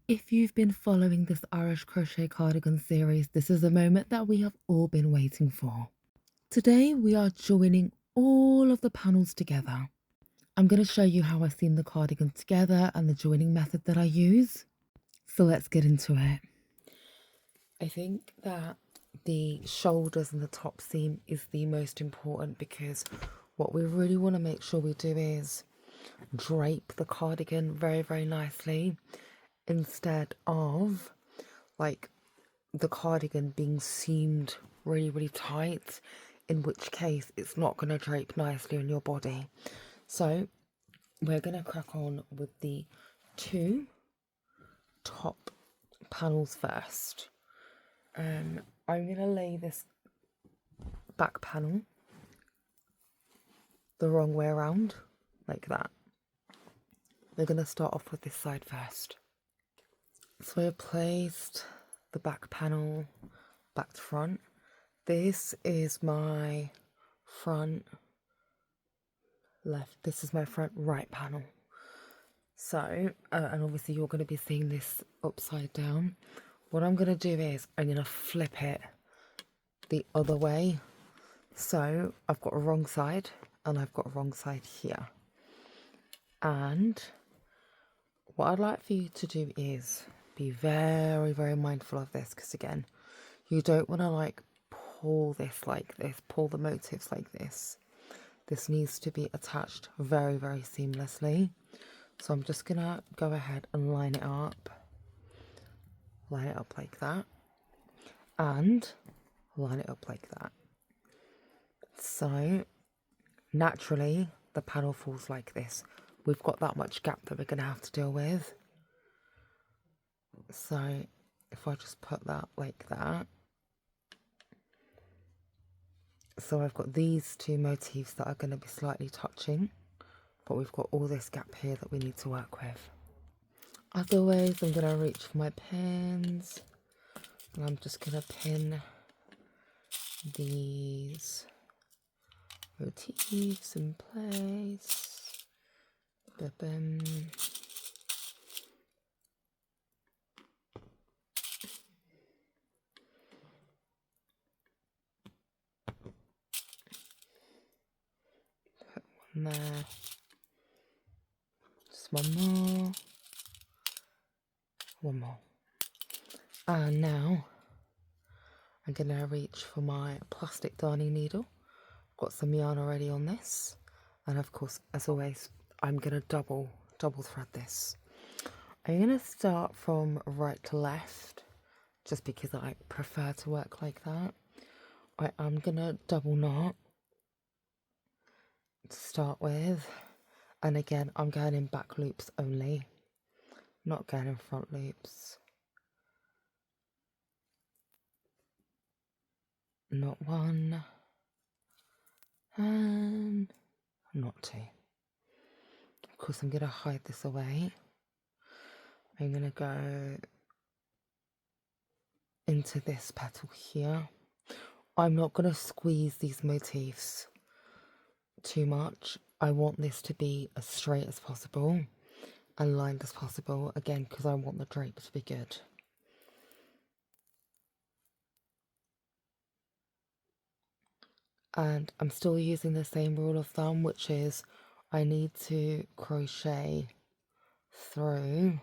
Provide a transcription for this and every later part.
If you've been following this Irish Crochet Cardigan series, this is a moment that we have all been waiting for. Today we are joining all of the panels together. I'm going to show you how I seam the cardigan together and the joining method that I use. So let's get into it. I think that the shoulders and the top seam is the most important because what we really want to make sure we do is drape the cardigan very, very nicely instead of like the cardigan being seamed really, really tight, in which case it's not going to drape nicely on your body. So we're going to crack on with the two top panels first. I'm going to lay this back panel the wrong way around, like that. We're going to start off with this side first. So I've placed the back panel back to front. This is my front left, this is my front right panel. So, and obviously you're going to be seeing this upside down. What I'm going to do is I'm going to flip it the other way. So I've got a wrong side and I've got a wrong side here. And what I'd like for you to do is be very, very mindful of this, because again, you don't want to like pull this like this, pull the motifs like this. This needs to be attached very, very seamlessly. So I'm just going to go ahead and line it up like that, and line it up like that. So naturally the panel falls like this. We've got that much gap that we're going to have to deal with. So if I just put that like that. So I've got these two motifs that are going to be slightly touching, but we've got all this gap here that we need to work with. As always, I'm going to reach for my pins, and I'm just going to pin these motifs in place. Ba-bum. Put one there. Just one more. One more. And now I'm going to reach for my plastic darning needle. I've got some yarn already on this. And of course, as always, I'm going to double thread this. I'm going to start from right to left, just because I prefer to work like that. I am going to double knot to start with. And again, I'm going in back loops only, not going in front loops. Not one, and not two. Of course, I'm going to hide this away. I'm going to go into this petal here. I'm not going to squeeze these motifs too much. I want this to be as straight as possible and lined as possible, again, because I want the drape to be good. And I'm still using the same rule of thumb, which is I need to crochet through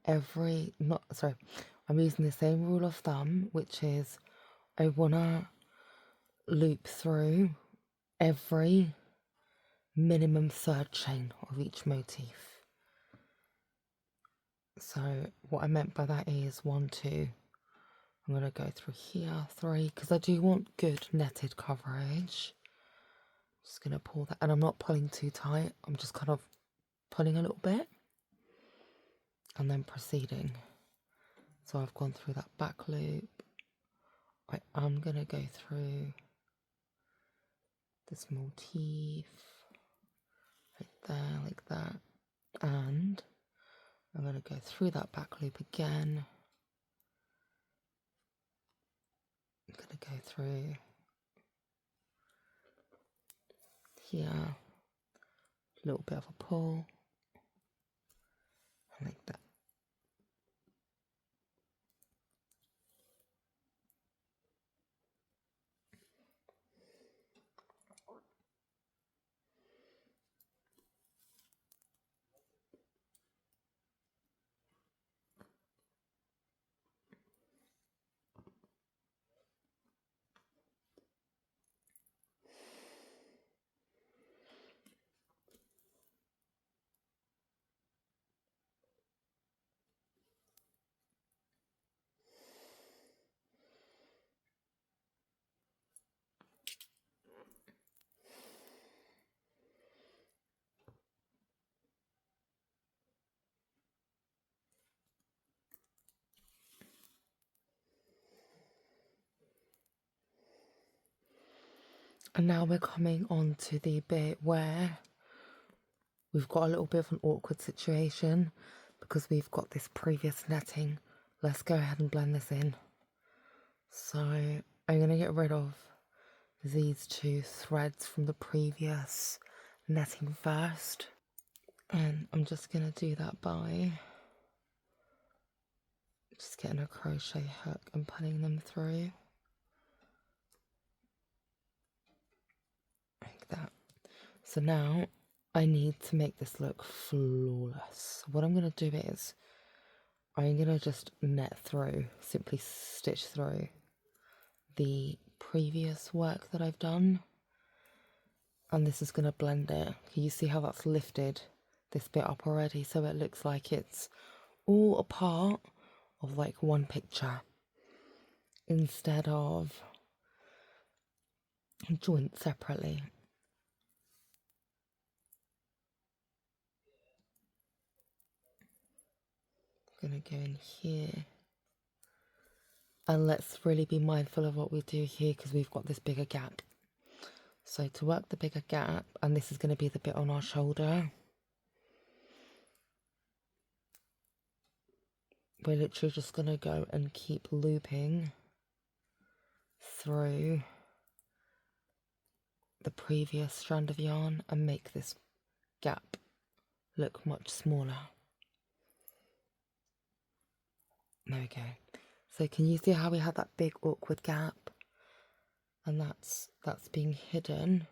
every, I'm using the same rule of thumb, which is I want to loop through every minimum third chain of each motif. So what I meant by that is 1, 2, I'm going to go through here, 3, because I do want good netted coverage. Just going to pull that, and I'm not pulling too tight, I'm just kind of pulling a little bit and then proceeding. So I've gone through that back loop. I am going to go through this motif right there, like that, and I'm going to go through that back loop again. I'm going to go through here, a little bit of a pull, and like that. And now we're coming on to the bit where we've got a little bit of an awkward situation because we've got this previous netting. Let's go ahead and blend this in. So I'm going to get rid of these two threads from the previous netting first. And I'm just going to do that by just getting a crochet hook and pulling them through. Like that. So now I need to make this look flawless. What I'm going to do is I'm going to just net through, simply stitch through the previous work that I've done. And this is going to blend it. Can you see how that's lifted this bit up already? So it looks like it's all a part of like one picture instead of joined separately. I'm going to go in here. And let's really be mindful of what we do here because we've got this bigger gap. So to work the bigger gap, and this is going to be the bit on our shoulder, we're literally just going to go and keep looping through the previous strand of yarn and make this gap look much smaller. There we go. So can you see how we had that big awkward gap? And that's being hidden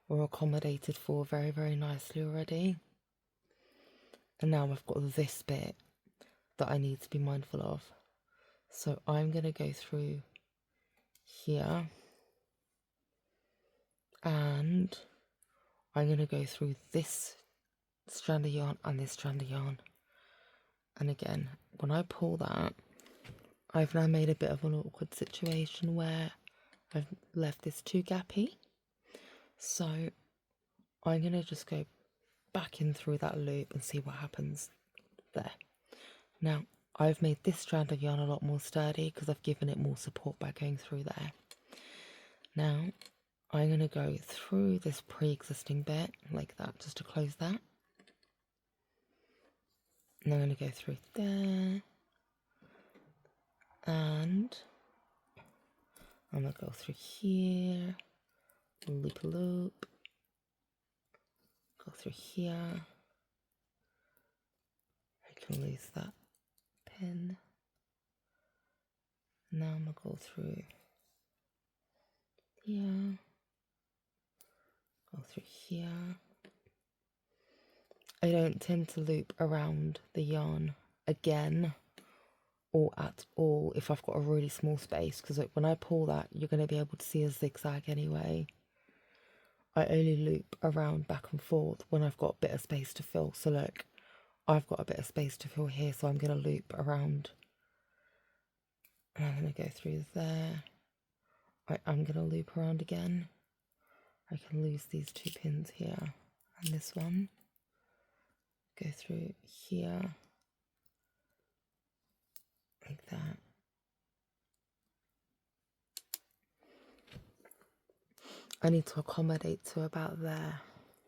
or accommodated for very, very nicely already. And now I've got this bit that I need to be mindful of. So I'm going to go through here and I'm going to go through this strand of yarn and this strand of yarn. And again, when I pull that, I've now made a bit of an awkward situation where I've left this too gappy. So I'm going to just go back in through that loop and see what happens there. Now, I've made this strand of yarn a lot more sturdy because I've given it more support by going through there. Now, I'm going to go through this pre-existing bit like that, just to close that. And I'm going to go through there. And I'm going to go through here, loop a loop, go through here. I can lose that pin. Now I'm going to go through here, go through here. I don't tend to loop around the yarn again or at all if I've got a really small space, because when I pull that you're going to be able to see a zigzag anyway. I only loop around back and forth when I've got a bit of space to fill. So look, I've got a bit of space to fill here, so I'm going to loop around and I'm going to go through there. I'm going to loop around again. I can lose these two pins here and this one. Go through here like that. I need to accommodate to about there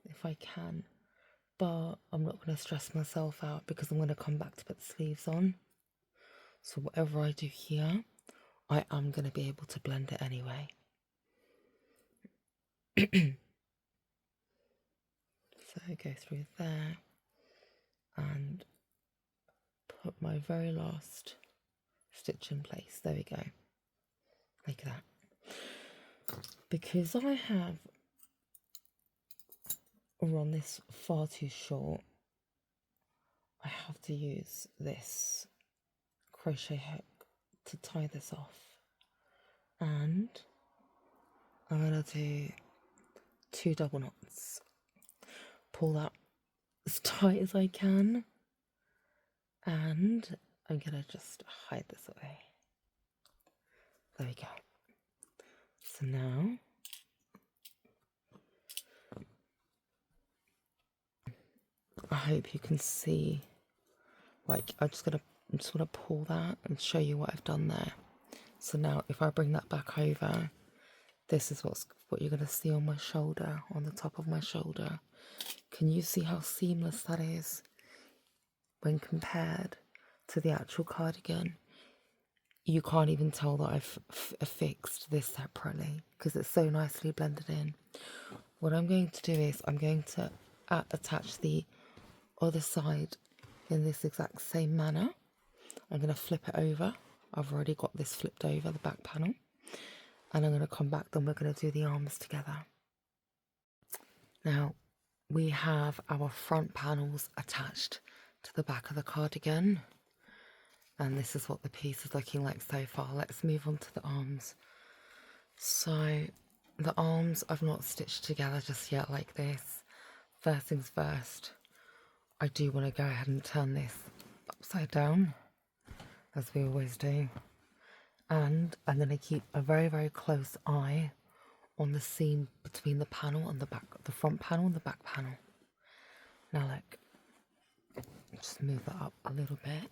if I can, but I'm not going to stress myself out because I'm going to come back to put the sleeves on. So whatever I do here, I am going to be able to blend it anyway. So I go through there and put my very last stitch in place. There we go, like that. Because I have run this far too short, I have to use this crochet hook to tie this off. And I'm going to do 2 double knots. Pull that as tight as I can. And I'm going to just hide this away. There we go. So now I hope you can see, like, I'm just want to pull that and show you what I've done there. So now if I bring that back over, This is what you're going to see on my shoulder, on the top of my shoulder. Can you see how seamless that is when compared to the actual cardigan? You can't even tell that I've affixed this separately because it's so nicely blended in. What I'm going to do is I'm going to attach the other side in this exact same manner. I'm going to flip it over. I've already got this flipped over, the back panel. And I'm going to come back, then we're going to do the arms together. Now, we have our front panels attached to the back of the cardigan. And this is what the piece is looking like so far. Let's move on to the arms. So the arms I've not stitched together just yet like this. First things first, I do want to go ahead and turn this upside down, as we always do. And I'm going to keep a very, very close eye on the seam between the panel and the back, the front panel and the back panel. Now look, just move that up a little bit.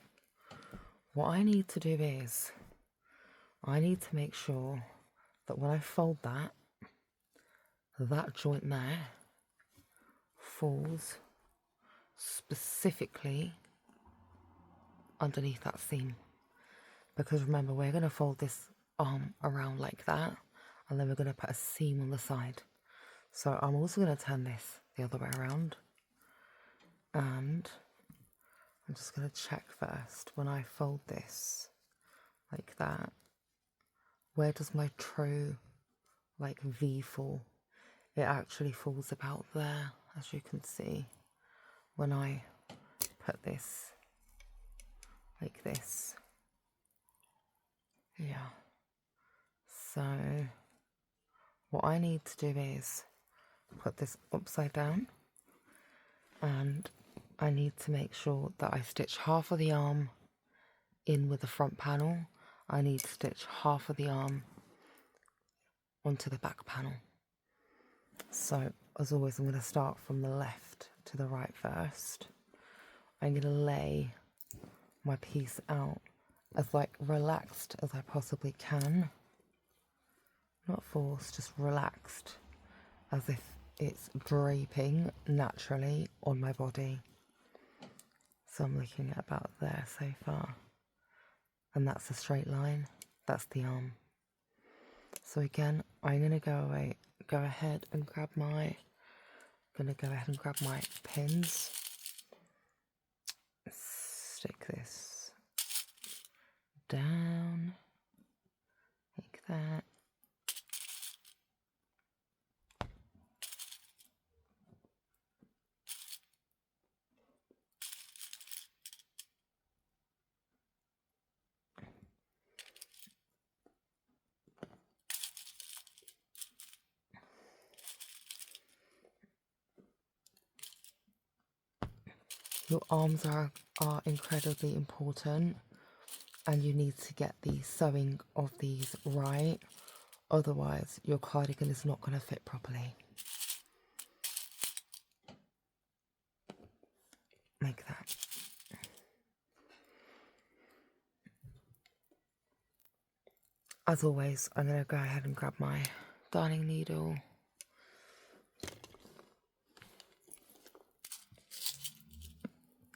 What I need to do is, I need to make sure that when I fold that, that joint there falls specifically underneath that seam. Because remember, we're going to fold this arm around like that, and then we're going to put a seam on the side. So I'm also going to turn this the other way around. And I'm just going to check first, when I fold this like that, where does my true like V fall? It actually falls about there, as you can see, when I put this like this. Yeah. So what I need to do is put this upside down, and I need to make sure that I stitch half of the arm in with the front panel. I need to stitch half of the arm onto the back panel. So as always, I'm going to start from the left to the right first. I'm going to lay my piece out as like relaxed as I possibly can. Not forced, just relaxed, as if it's draping naturally on my body. So I'm looking at about there so far. And that's a straight line. That's the arm. So again, I'm going to go ahead and grab my pins. Stick this down like that. Your arms are incredibly important, and you need to get the sewing of these right, otherwise your cardigan is not going to fit properly. Like that. As always, I'm going to go ahead and grab my darning needle.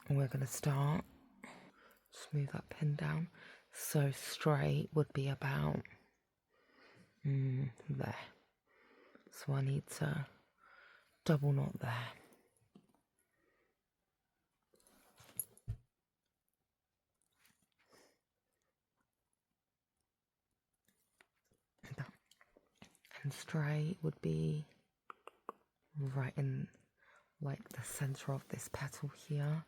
And we're going to start. Just move that pin down. So straight would be about there. So I need to double knot there. And straight would be right in like the center of this petal here.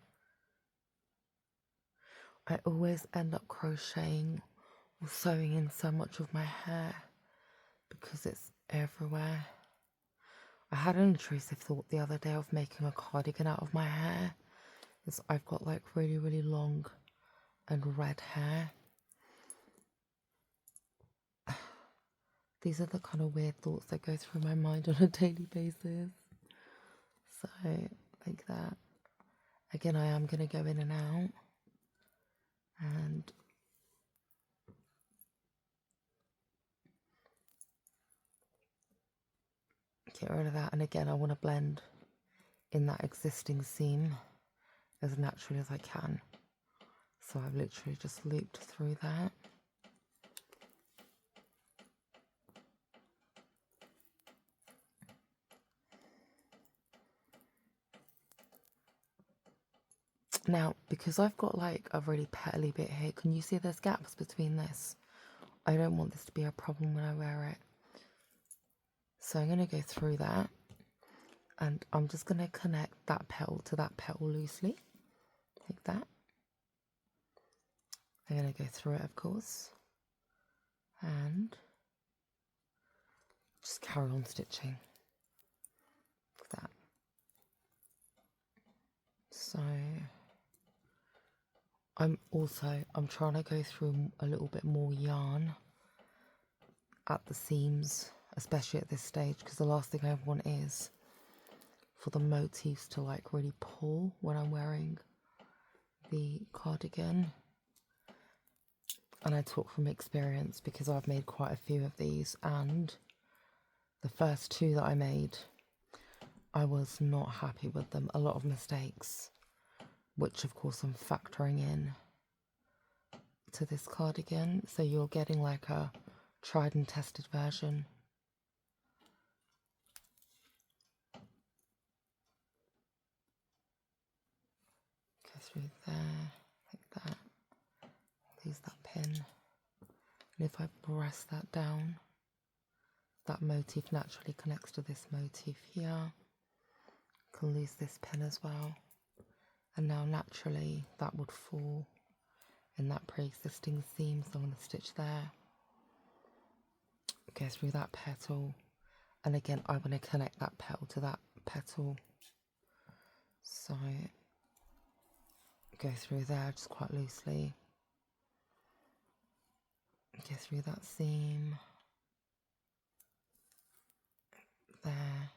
I always end up crocheting or sewing in so much of my hair because it's everywhere. I had an intrusive thought the other day of making a cardigan out of my hair, because I've got like really, really long and red hair. These are the kind of weird thoughts that go through my mind on a daily basis. So, like that. Again, I am going to go in and out. And get rid of that. And again, I want to blend in that existing seam as naturally as I can. So I've literally just looped through that. Now, because I've got like a really petally bit here, can you see there's gaps between this? I don't want this to be a problem when I wear it. So I'm going to go through that, and I'm just going to connect that petal to that petal loosely, like that. I'm going to go through it, of course, and just carry on stitching like that. So I'm trying to go through a little bit more yarn at the seams, especially at this stage, because the last thing I want is for the motifs to like really pull when I'm wearing the cardigan. And I talk from experience because I've made quite a few of these, and the first two that I made, I was not happy with them. A lot of mistakes, which of course I'm factoring in to this cardigan. So you're getting like a tried and tested version. Go through there, like that. Use that pin. And if I press that down, that motif naturally connects to this motif here. Can lose this pin as well. And now naturally that would fall in that pre-existing seam, so I'm going to stitch there. Go through that petal, and again I'm going to connect that petal to that petal. So go through there just quite loosely. Go through that seam there,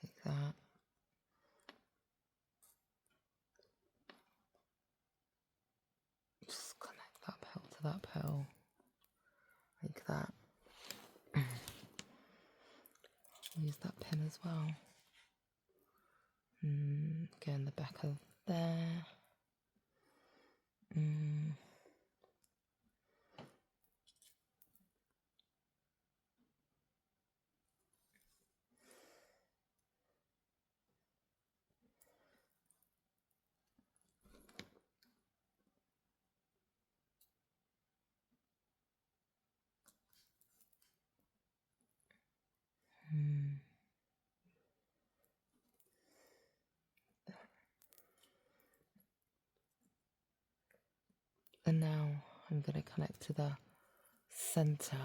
like that. Just connect that petal to that petal, like that. Use that pin as well. Go in the back of there. And now I'm going to connect to the center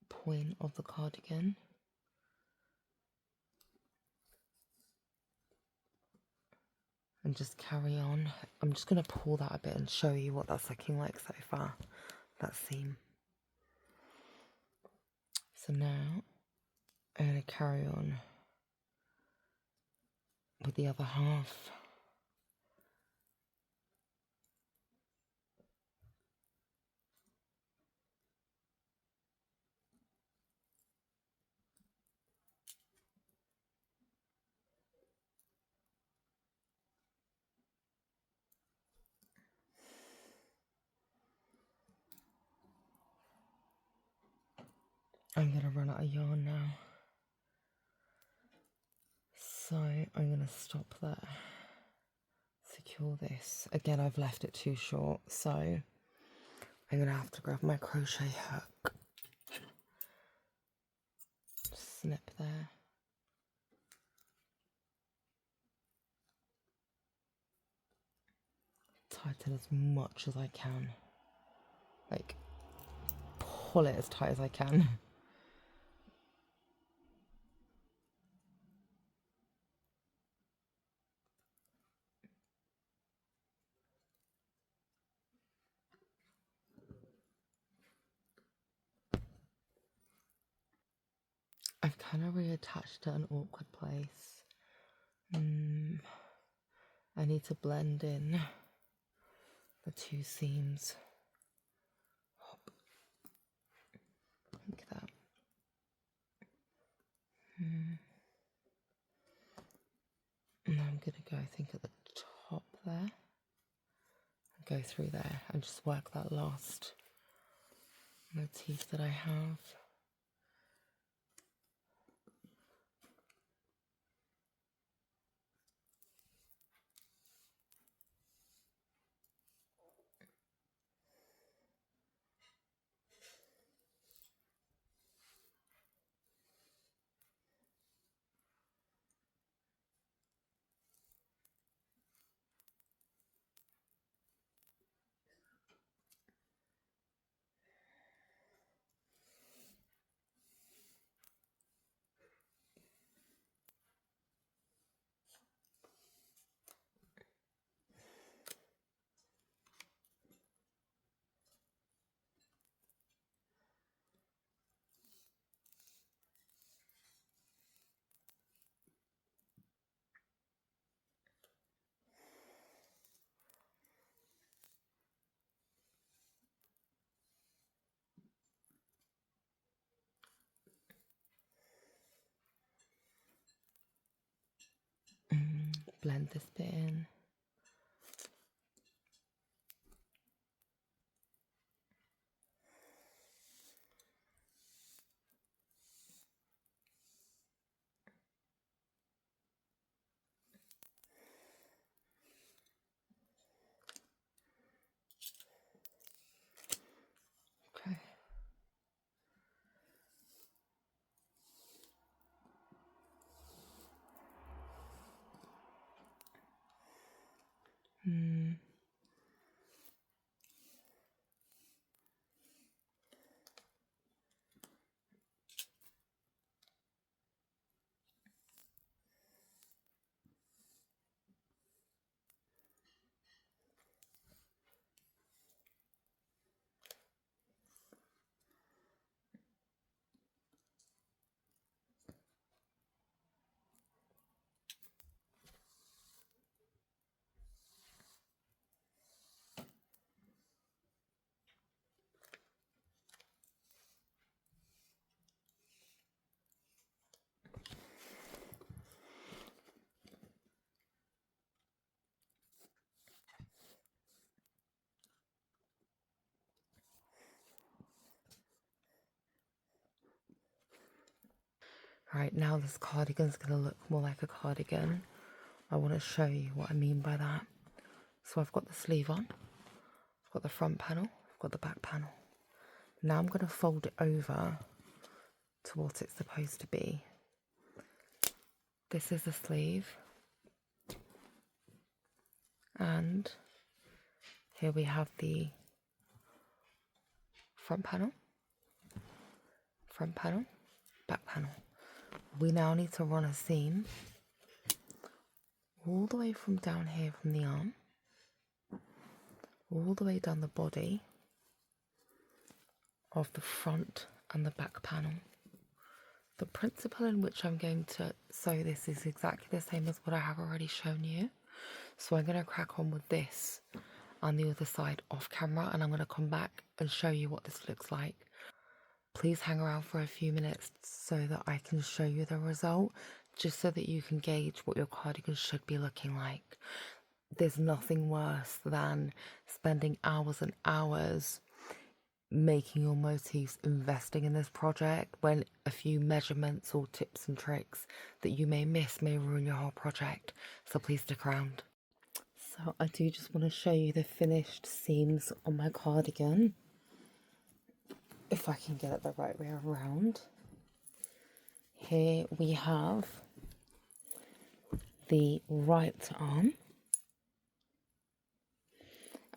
point of the cardigan. And just carry on. I'm just going to pull that a bit and show you what that's looking like so far, that seam. So now I'm going to carry on with the other half. I'm going to run out of yarn now. So I'm going to stop there. Secure this. Again, I've left it too short, so I'm going to have to grab my crochet hook. Snip there. Tighten as much as I can. Like, pull it as tight as I can. I've kind of reattached at an awkward place. I need to blend in the two seams like that. And I'm going to go, I think, at the top there. Go through there and just work that last motif that I have. Blend this bit in. Okay. Right, now this cardigan's going to look more like a cardigan. I want to show you what I mean by that. So I've got the sleeve on, I've got the front panel, I've got the back panel. Now I'm going to fold it over to what it's supposed to be. This is the sleeve. And here we have the front panel, back panel. We now need to run a seam all the way from down here from the arm, all the way down the body of the front and the back panel. The principle in which I'm going to sew this is exactly the same as what I have already shown you. So I'm going to crack on with this on the other side off camera, and I'm going to come back and show you what this looks like. Please hang around for a few minutes so that I can show you the result, just so that you can gauge what your cardigan should be looking like. There's nothing worse than spending hours and hours making your motifs, investing in this project, when a few measurements or tips and tricks that you may miss may ruin your whole project. So please stick around. So I do just want to show you the finished seams on my cardigan, if I can get it the right way around. Here we have the right arm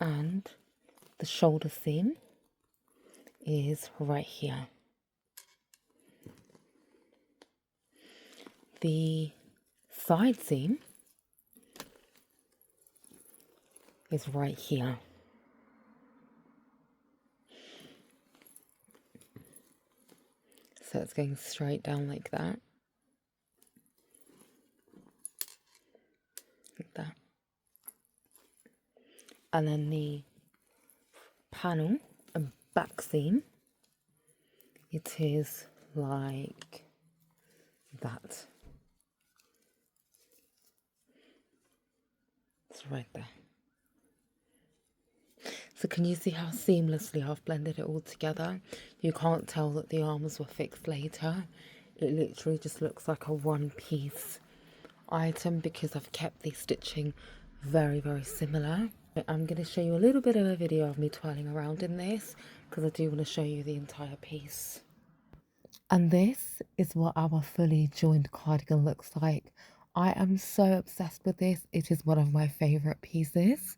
and the shoulder seam is right here. The side seam is right here. So it's going straight down like that. Like that. And then the panel and back seam it is like that. It's right there. So can you see how seamlessly I've blended it all together? You can't tell that the arms were fixed later. It literally just looks like a one-piece item because I've kept the stitching very, very similar. I'm going to show you a little bit of a video of me twirling around in this because I do want to show you the entire piece. And this is what our fully joined cardigan looks like. I am so obsessed with this. It is one of my favourite pieces.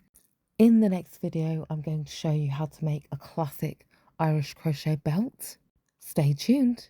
In the next video, I'm going to show you how to make a classic Irish crochet belt. Stay tuned.